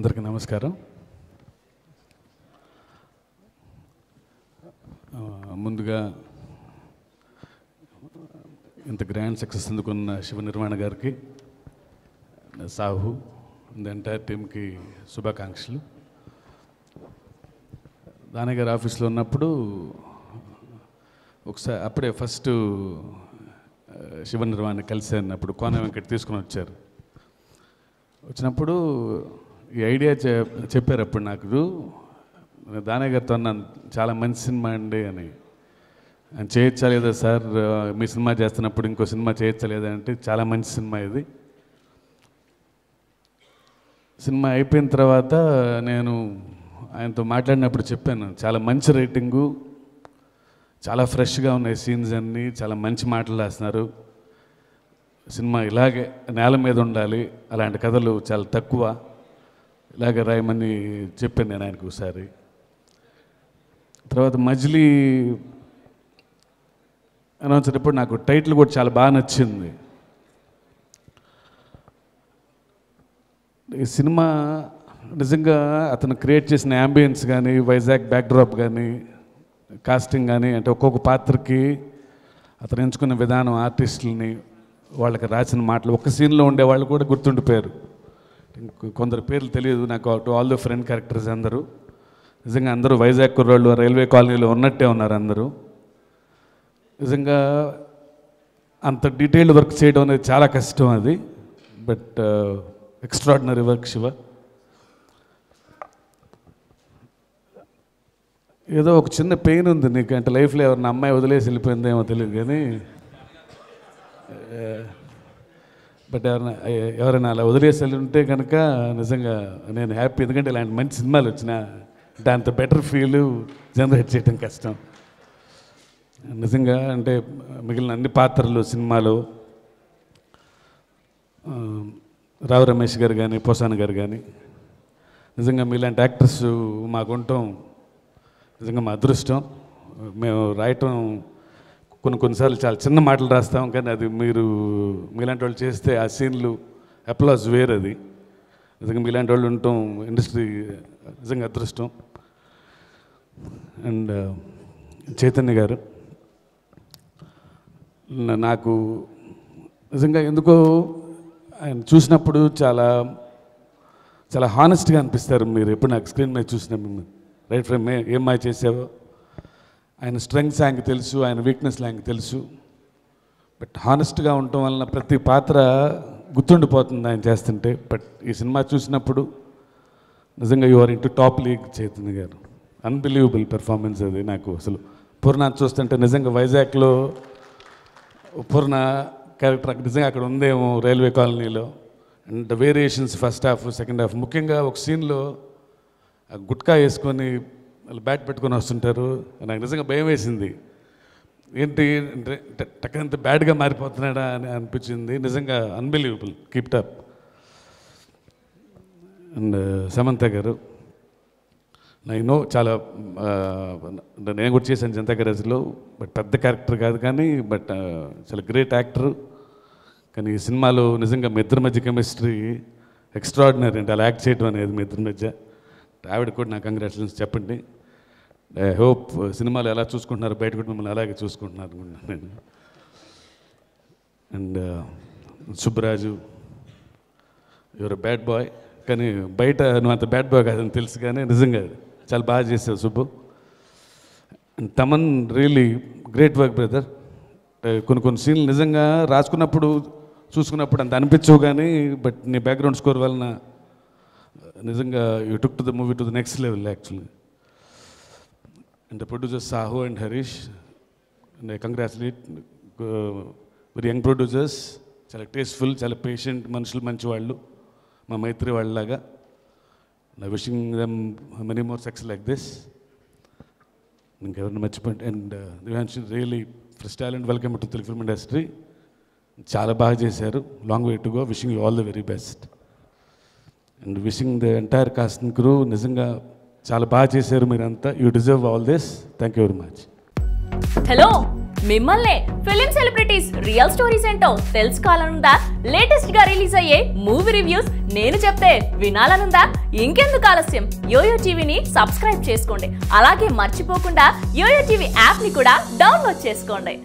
అందరికీ నమస్కారం. ముందుగా ఇంత గ్రాండ్ సక్సెస్ అందుకున్న శివ నిర్మాణ గారికి, సాహు, ద ఎంటైర్ టీమ్కి శుభాకాంక్షలు. దానయ్య గారి ఆఫీస్లో ఉన్నప్పుడు ఒకసారి అప్పుడే ఫస్ట్ శివ నిర్మాణ కలిసాను. అప్పుడు కోన వెంకట్ తీసుకుని వచ్చారు. వచ్చినప్పుడు ఈ ఐడియా చెప్పారు. అప్పుడు నాకు దానయ్య గారితో అన్నాను, చాలా మంచి సినిమా అండి అని. ఆయన చేయొచ్చా లేదా సార్, మీ సినిమా చేస్తున్నప్పుడు ఇంకో సినిమా చేయొచ్చా లేదా అంటే, చాలా మంచి సినిమా ఇది. సినిమా అయిపోయిన తర్వాత నేను ఆయనతో మాట్లాడినప్పుడు చెప్పాను, చాలా మంచి రేటింగు, చాలా ఫ్రెష్గా ఉన్నాయి సీన్స్ అన్నీ, చాలా మంచి మాటలు రాస్తున్నారు, సినిమా ఇలాగే నేల మీద ఉండాలి, అలాంటి కథలు చాలా తక్కువ, ఇలాగే రాయమని చెప్పాను నేను ఆయనకు ఒకసారి. తర్వాత మజిలీ అనౌన్స్ అయినప్పుడు నాకు టైటిల్ కూడా చాలా బాగా నచ్చింది. ఈ సినిమా నిజంగా అతను క్రియేట్ చేసిన యాంబియన్స్ కానీ, వైజాగ్ బ్యాక్డ్రాప్ కానీ, కాస్టింగ్ కానీ, అంటే ఒక్కొక్క పాత్రకి అతను ఎంచుకున్న విధానం, ఆర్టిస్టులని, వాళ్ళకి రాసిన మాటలు, ఒక్క సీన్లో ఉండే వాళ్ళు కూడా గుర్తుండిపోయారు. కొందరు పేర్లు తెలియదు నాకు. ఆల్ ద ఫ్రెండ్ క్యారెక్టర్స్ అందరూ నిజంగా అందరూ వైజాగ్ కుర్రాళ్ళు, రైల్వే కాలనీలో ఉన్నట్టే ఉన్నారు అందరూ. నిజంగా అంత డీటెయిల్డ్ వర్క్ చేయడం అనేది చాలా కష్టం అది. But extraordinary work Shiva. ఏదో ఒక చిన్న పెయిన్ ఉంది నీకు, అంటే లైఫ్లో ఎవరిన అమ్మాయి వదిలేసి వెళ్ళిపోయిందేమో తెలియదు కానీ, బట్ ఎవరైనా అలా వదిలేసి వెళ్ళి ఉంటే కనుక నిజంగా నేను హ్యాపీ. ఎందుకంటే ఇలాంటి మంచి సినిమాలు వచ్చినా దాంతో బెటర్ ఫీల్ జనరేట్ చేయడం కష్టం నిజంగా. అంటే మిగిలిన అన్ని పాత్రలు సినిమాలో రావు రమేష్ గారు కానీ, పోసాన గారు కానీ, నిజంగా మీలాంటి యాక్టర్స్ మాకు ఉండటం నిజంగా మా అదృష్టం. మేము రాయటం కొన్నిసార్లు చాలా చిన్న మాటలు రాస్తాం, కానీ అది మీలాంటి వాళ్ళు చేస్తే ఆ సీన్లు అప్లాజ్ వేరు. అది నిజంగా మీలాంటి వాళ్ళు ఉండటం ఇండస్ట్రీ నిజంగా అదృష్టం. అండ్ చైతన్య గారు నాకు నిజంగా ఎందుకో ఆయన చూసినప్పుడు చాలా చాలా హానెస్ట్గా అనిపిస్తారు మీరు. ఎప్పుడు నాకు స్క్రీన్ మీద చూసిన మిమ్మల్ని రైట్ ఫ్రమ్ ఏం మాయ చేసావో, ఆయన స్ట్రెంగ్స్ ఆయనకు తెలుసు, ఆయన వీక్నెస్లు ఆయనకు తెలుసు. బట్ హానెస్ట్గా ఉండటం వలన ప్రతి పాత్ర గుర్తుండిపోతుంది ఆయన చేస్తుంటే. బట్ ఈ సినిమా చూసినప్పుడు నిజంగా you are into top league Chaitanya గారు. అన్బిలీవబుల్ పెర్ఫార్మెన్స్ అది. నాకు అసలు పూర్ణ చూస్తుంటే నిజంగా వైజాగ్లో పూర్ణ క్యారెక్టర్ నిజంగా అక్కడ ఉందేమో రైల్వే కాలనీలో. And the variations first half, second half, ముఖ్యంగా ఒక సీన్లో గుట్కా వేసుకొని వాళ్ళు బ్యాట్ పెట్టుకొని వస్తుంటారు. నాకు నిజంగా భయం వేసింది, ఏంటి అంటే టక్కంత బ్యాడ్గా మారిపోతున్నాడా అని అనిపించింది. నిజంగా unbelievable. Keep it up. And Samantha గారు, నేను చాలా నేను కూడా చేశాను జనతా గ్యారేజ్లో, బట్ పెద్ద క్యారెక్టర్ కాదు కానీ, బట్ చాలా గ్రేట్ యాక్టర్. కానీ ఈ సినిమాలో నిజంగా మీ ఇద్దరి మధ్య కెమిస్ట్రీ ఎక్స్ట్రాడినరీ. అంటే అలా యాక్ట్ చేయడం అనేది మీ ఇద్దరి మధ్య. ఆవిడ కూడా నాకు కంగ్రాచులేషన్స్ చెప్పండి. ఐ హోప్ సినిమాలు ఎలా చూసుకుంటున్నారు, బయట కూడా మిమ్మల్ని అలాగే చూసుకుంటున్నారు అనుకుంటున్నాను నేను. And Subbaraju, your bad boy, కానీ బయట నువ్వు అంత బ్యాడ్ బాయ్ కాదని తెలుసు, కానీ నిజంగా చాలా బాగా చేసావు Subbu. And Thaman, really great work brother. కొన్ని సీన్లు నిజంగా రాసుకున్నప్పుడు చూసుకున్నప్పుడు అంత అనిపించవు కానీ, బట్ నీ బ్యాక్గ్రౌండ్ స్కోర్ వలన నిజంగా you took to the movie to the next level actually. And the producers Sahu and Harish, and I congratulate very young producers. చాలా టేస్ట్ఫుల్, చాలా పేషెంట్ మనుషులు, మంచి వాళ్ళు, మా మైత్రి వాళ్ళలాగా. I wishing them many more success like this. ఇంకెవరిని మర్చిపోయింది. And Divanshi, really fresh talent, welcome to Telugu film industry. చాలా బాగా చేశారు. Long way to go. Wishing you all the very best. And wishing the entire cast and crew. నిజంగా చాలా బాగా చేశారు మీరంతా. You deserve all this. Thank you very much. Hello, మిమ్మల్నే film celebrities real stories ఏంటో తెలుసుకోవాలనుందా? లేటెస్ట్ గా release అయ్యే movie reviews నేను చెప్తే వినాలనుందా? ఇంకెందుకు ఆలస్యం, యోయో టీవీని సబ్స్క్రైబ్ చేసుకోండి. అలాగే మర్చిపోకుండా యోయో టీవీ యాప్ ని కూడా డౌన్లోడ్ చేసుకోండి.